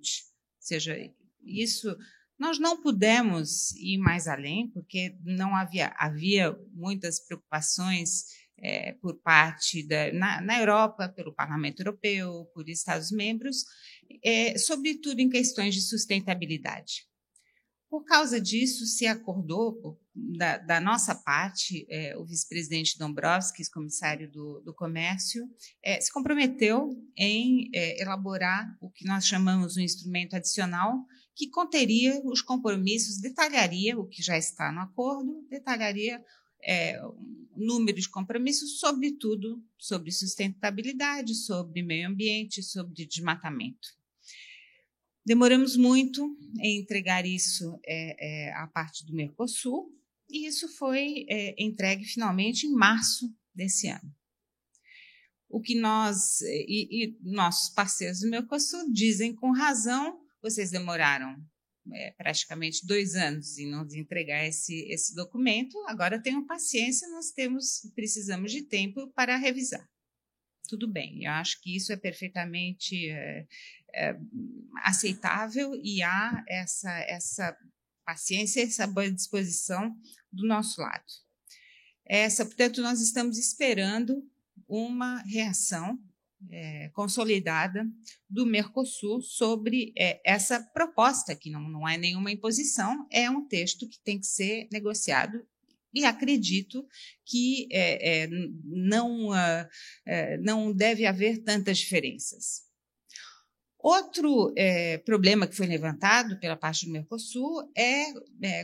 seja, isso nós não pudemos ir mais além, porque não havia muitas preocupações por parte na Europa, pelo Parlamento Europeu, por Estados-membros, sobretudo em questões de sustentabilidade. Por causa disso, se acordou, da nossa parte, o vice-presidente Dombrovskis, comissário do Comércio, se comprometeu em elaborar o que nós chamamos de um instrumento adicional, que conteria os compromissos, detalharia o que já está no acordo, detalharia o número de compromissos, sobretudo sobre sustentabilidade, sobre meio ambiente, sobre desmatamento. Demoramos muito em entregar isso à parte do Mercosul, e isso foi entregue finalmente em março desse ano. O que nós e nossos parceiros do Mercosul dizem com razão: vocês demoraram praticamente 2 anos em nos entregar esse documento, agora tenham paciência, precisamos de tempo para revisar. Tudo bem, eu acho que isso é perfeitamente aceitável, e há essa paciência, essa boa disposição do nosso lado. Portanto, nós estamos esperando uma reação consolidada do Mercosul sobre essa proposta, que não é nenhuma imposição, é um texto que tem que ser negociado, e acredito que não deve haver tantas diferenças. Outro problema que foi levantado pela parte do Mercosul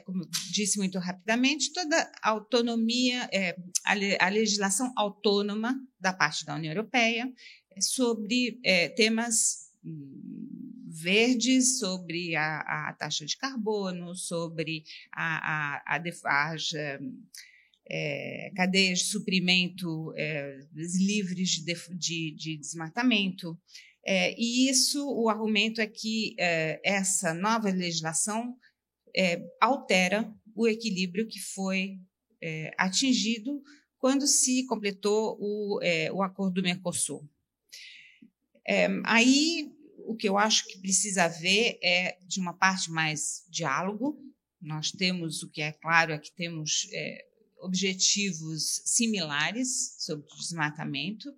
como eu disse muito rapidamente, toda a autonomia, a legislação autônoma da parte da União Europeia sobre temas verdes, sobre a taxa de carbono, sobre a cadeias de suprimento livres de desmatamento. E o argumento é que essa nova legislação altera o equilíbrio que foi atingido quando se completou o acordo do Mercosul. Aí, o que eu acho que precisa haver de uma parte, mais diálogo. Nós temos, o que é claro, é que temos objetivos similares sobre o desmatamento,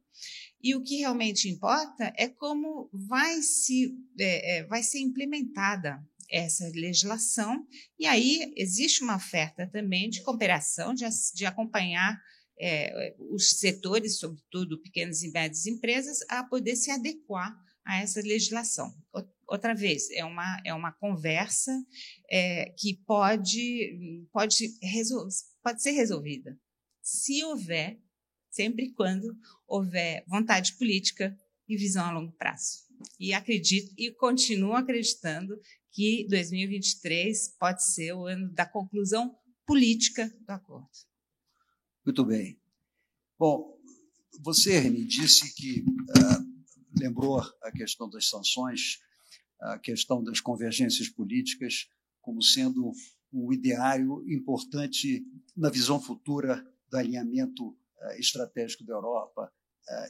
e o que realmente importa é como vai ser implementada essa legislação, e aí existe uma oferta também de cooperação, de acompanhar os setores, sobretudo pequenas e médias empresas, a poder se adequar a essa legislação. Outra vez, é uma conversa que pode ser resolvida, se houver, sempre e quando houver vontade política e visão a longo prazo. E acredito, e continuo acreditando, que 2023 pode ser o ano da conclusão política do acordo. Muito bem. Bom, você, Reni, disse que lembrou a questão das sanções, a questão das convergências políticas, como sendo um ideário importante na visão futura do alinhamento estratégico da Europa,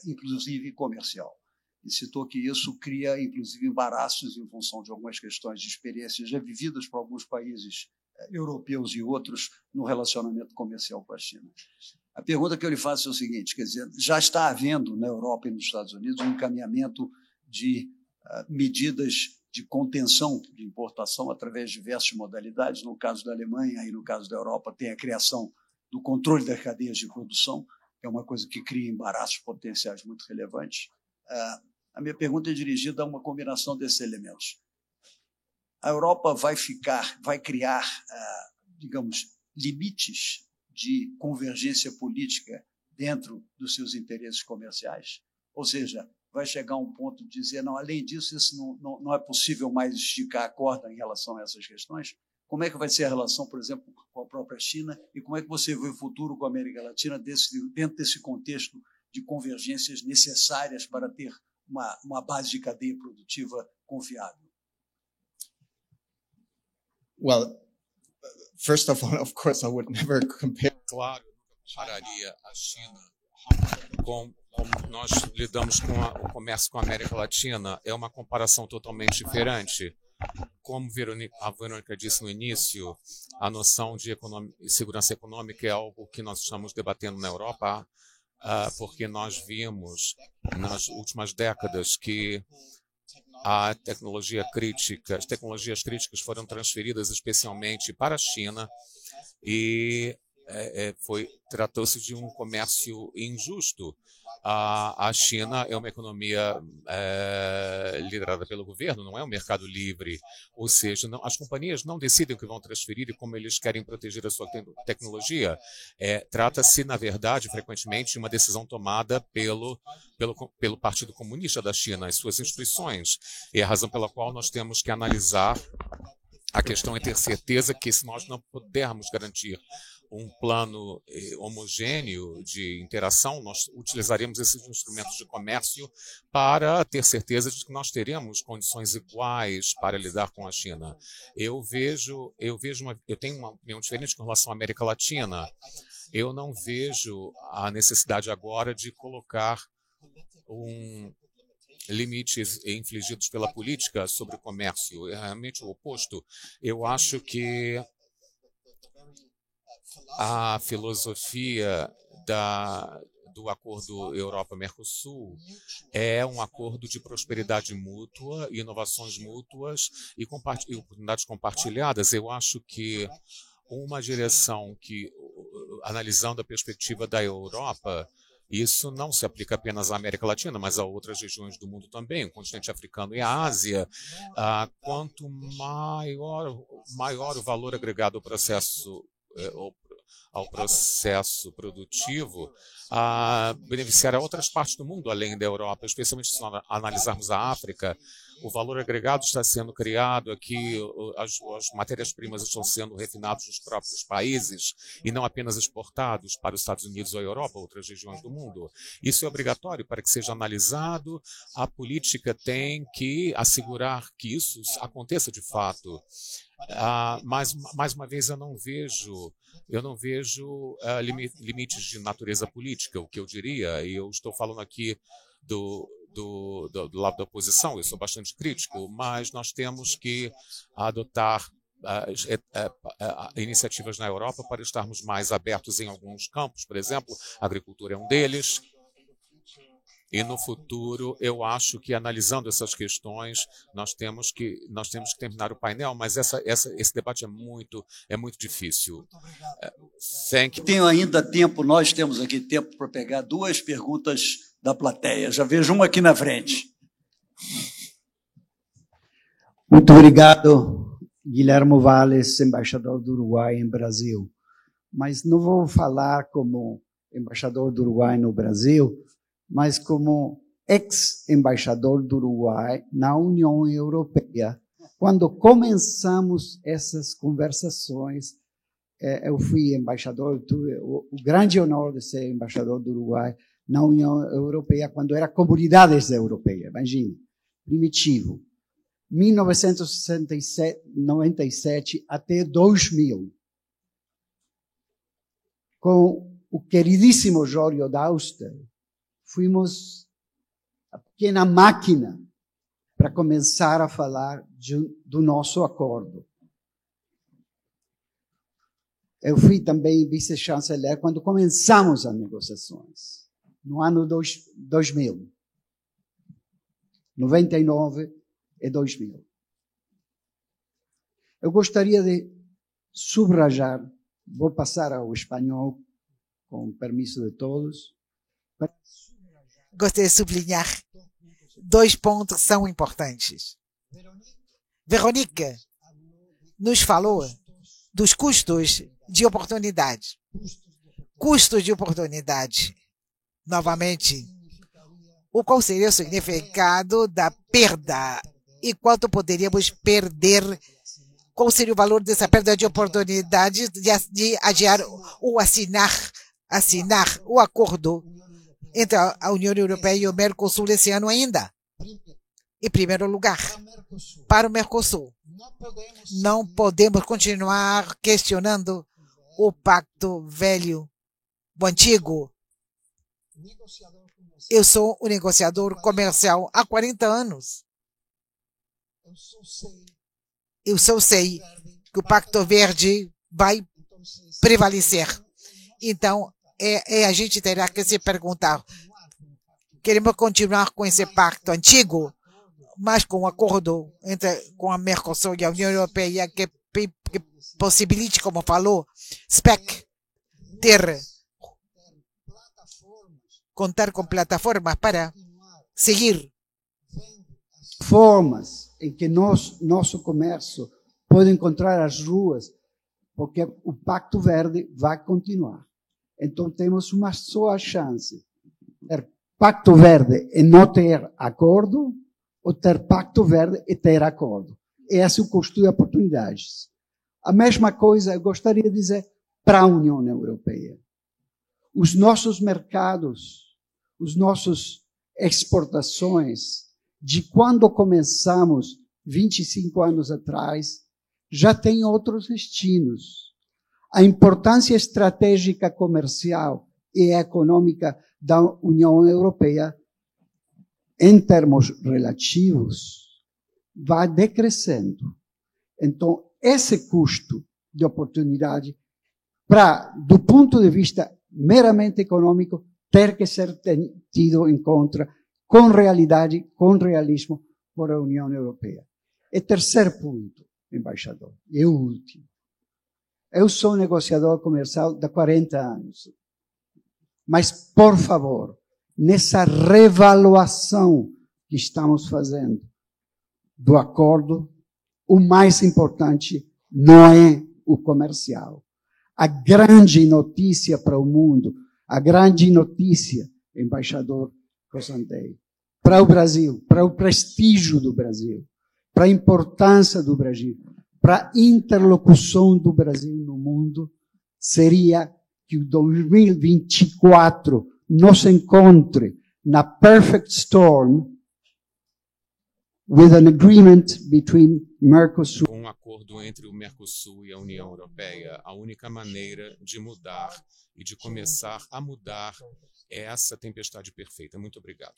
inclusive comercial. E citou que isso cria, inclusive, embaraços em função de algumas questões de experiências já vividas por alguns países europeus e outros no relacionamento comercial com a China. A pergunta que eu lhe faço é o seguinte, quer dizer, já está havendo na Europa e nos Estados Unidos um encaminhamento de medidas de contenção de importação através de diversas modalidades. No caso da Alemanha e no caso da Europa, tem a criação do controle das cadeias de produção, que é uma coisa que cria embaraços potenciais muito relevantes. A minha pergunta é dirigida a uma combinação desses elementos. A Europa vai criar, digamos, limites de convergência política dentro dos seus interesses comerciais? Ou seja, vai chegar a um ponto de dizer, não, além disso, isso não é possível mais esticar a corda em relação a essas questões? Como é que vai ser a relação, por exemplo, com a própria China, e como é que você vê o futuro com a América Latina dentro desse contexto de convergências necessárias para ter uma base de cadeia produtiva confiável? Well, first of all, of course, I would never compare. Claro, eu nunca compararia a China com como nós lidamos com o comércio com a América Latina. É uma comparação totalmente diferente. Como a Verônica disse no início, a noção de segurança econômica é algo que nós estamos debatendo na Europa, porque nós vimos nas últimas décadas que a tecnologia crítica, as tecnologias críticas foram transferidas especialmente para a China e tratou-se de um comércio injusto. A China é uma economia liderada pelo governo, não é um mercado livre, ou seja, as companhias não decidem o que vão transferir e como eles querem proteger a sua tecnologia. Trata-se, na verdade, frequentemente, de uma decisão tomada pelo Partido Comunista da China, as suas instituições, e é a razão pela qual nós temos que analisar a questão e ter certeza que, se nós não pudermos garantir um plano homogêneo de interação, nós utilizaremos esses instrumentos de comércio para ter certeza de que nós teremos condições iguais para lidar com a China. Eu tenho uma opinião diferente com relação à América Latina. Eu não vejo a necessidade agora de colocar limites infligidos pela política sobre o comércio. É realmente o oposto. Eu acho que a filosofia do acordo Europa-Mercosul é um acordo de prosperidade mútua, inovações mútuas e oportunidades compartilhadas. Eu acho que uma direção que, analisando a perspectiva da Europa, isso não se aplica apenas à América Latina, mas a outras regiões do mundo também, o continente africano e a Ásia. Quanto maior o valor agregado ao processo produtivo, beneficiará outras partes do mundo além da Europa, especialmente se nós analisarmos a África. O valor agregado está sendo criado aqui, as matérias-primas estão sendo refinadas nos próprios países e não apenas exportados para os Estados Unidos ou a Europa ou outras regiões do mundo. Isso é obrigatório para que seja analisado. A política tem que assegurar que isso aconteça de fato. Mais uma vez, eu não vejo limites de natureza política, o que eu diria, e eu estou falando aqui do lado da oposição, eu sou bastante crítico, mas nós temos que adotar iniciativas na Europa para estarmos mais abertos em alguns campos, por exemplo, a agricultura é um deles. E no futuro, eu acho que, analisando essas questões, nós temos que terminar o painel, mas esse debate é muito difícil. Tenho ainda tempo, nós temos aqui tempo para pegar duas perguntas da plateia. Já vejo uma aqui na frente. Muito obrigado, Guilherme Valles, embaixador do Uruguai em Brasil. Mas não vou falar como embaixador do Uruguai no Brasil, mas como ex-embaixador do Uruguai na União Europeia. Quando começamos essas conversações, eu fui embaixador, tive o grande honor de ser embaixador do Uruguai na União Europeia, quando era Comunidades Europeia, imagine, primitivo. 1997 até 2000. Com o queridíssimo Jório Dauster, fomos a pequena máquina para começar a falar do nosso acordo. Eu fui também vice-chanceler quando começamos as negociações, no ano 2000, 99 e 2000. Eu gostaria de subrayar, vou passar ao espanhol, com o permisso de todos. Gostaria de sublinhar dois pontos que são importantes. Verônica nos falou dos custos de oportunidade. Custos de oportunidade. Novamente, qual seria o significado da perda e quanto poderíamos perder? Qual seria o valor dessa perda de oportunidade de adiar ou assinar o acordo entre a União Europeia e o Mercosul esse ano ainda? Em primeiro lugar, para o Mercosul, não podemos continuar questionando o pacto velho, o antigo. Eu sou um negociador comercial há 40 anos. Eu só sei que o pacto verde vai prevalecer. Então, a gente terá que se perguntar, queremos continuar com esse pacto antigo, mas com o acordo com a Mercosul e a União Europeia que possibilite, como falou, SPEC, contar com plataformas para seguir. Formas em que nosso comércio pode encontrar as ruas, porque o Pacto Verde vai continuar. Então, temos uma só chance. Ter Pacto Verde e não ter acordo, ou ter Pacto Verde e ter acordo. Esse é o custo de oportunidades. A mesma coisa eu gostaria de dizer para a União Europeia. Os nossos mercados, os nossos exportações, de quando começamos 25 anos atrás, já têm outros destinos. A importância estratégica comercial e econômica da União Europeia, em termos relativos, vai decrescendo. Então, esse custo de oportunidade, do ponto de vista meramente econômico, ter que ser tido em conta com realidade, com realismo, por a União Europeia. E terceiro ponto, embaixador, e o último. Eu sou negociador comercial há 40 anos. Mas, por favor, nessa revaluação que estamos fazendo do acordo, o mais importante não é o comercial. A grande notícia para o mundo, a grande notícia, embaixador Cosandei, para o Brasil, para o prestígio do Brasil, para a importância do Brasil, para a interlocução do Brasil no mundo, seria que o 2024 nos encontre na perfect storm with an agreement between Mercosul. Um acordo entre o Mercosul e a União Europeia, a única maneira de mudar e de começar a mudar é essa tempestade perfeita. Muito obrigado.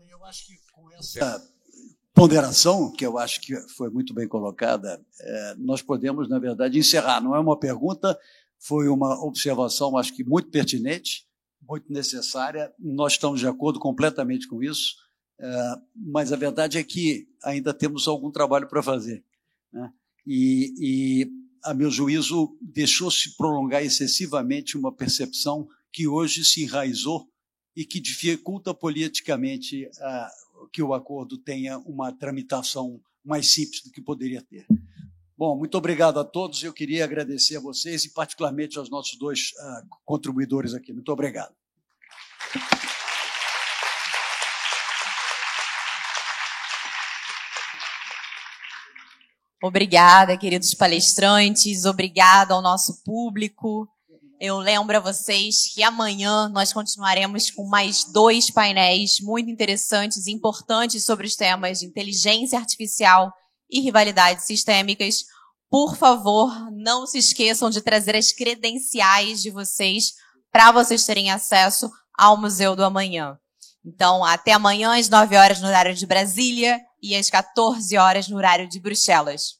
Eu acho que com essa ponderação, que eu acho que foi muito bem colocada, nós podemos, na verdade, encerrar. Não é uma pergunta, foi uma observação, acho que muito pertinente, muito necessária. Nós estamos de acordo completamente com isso, mas a verdade é que ainda temos algum trabalho para fazer, né? E, a meu juízo, deixou-se prolongar excessivamente uma percepção que hoje se enraizou e que dificulta politicamente que o acordo tenha uma tramitação mais simples do que poderia ter. Bom, muito obrigado a todos. Eu queria agradecer a vocês e particularmente aos nossos dois contribuidores aqui. Muito obrigado. Obrigada, queridos palestrantes. Obrigada ao nosso público. Eu lembro a vocês que amanhã nós continuaremos com mais 2 painéis muito interessantes e importantes sobre os temas de inteligência artificial e rivalidades sistêmicas. Por favor, não se esqueçam de trazer as credenciais de vocês para vocês terem acesso ao Museu do Amanhã. Então, até amanhã às 9 horas no horário de Brasília e às 14 horas no horário de Bruxelas.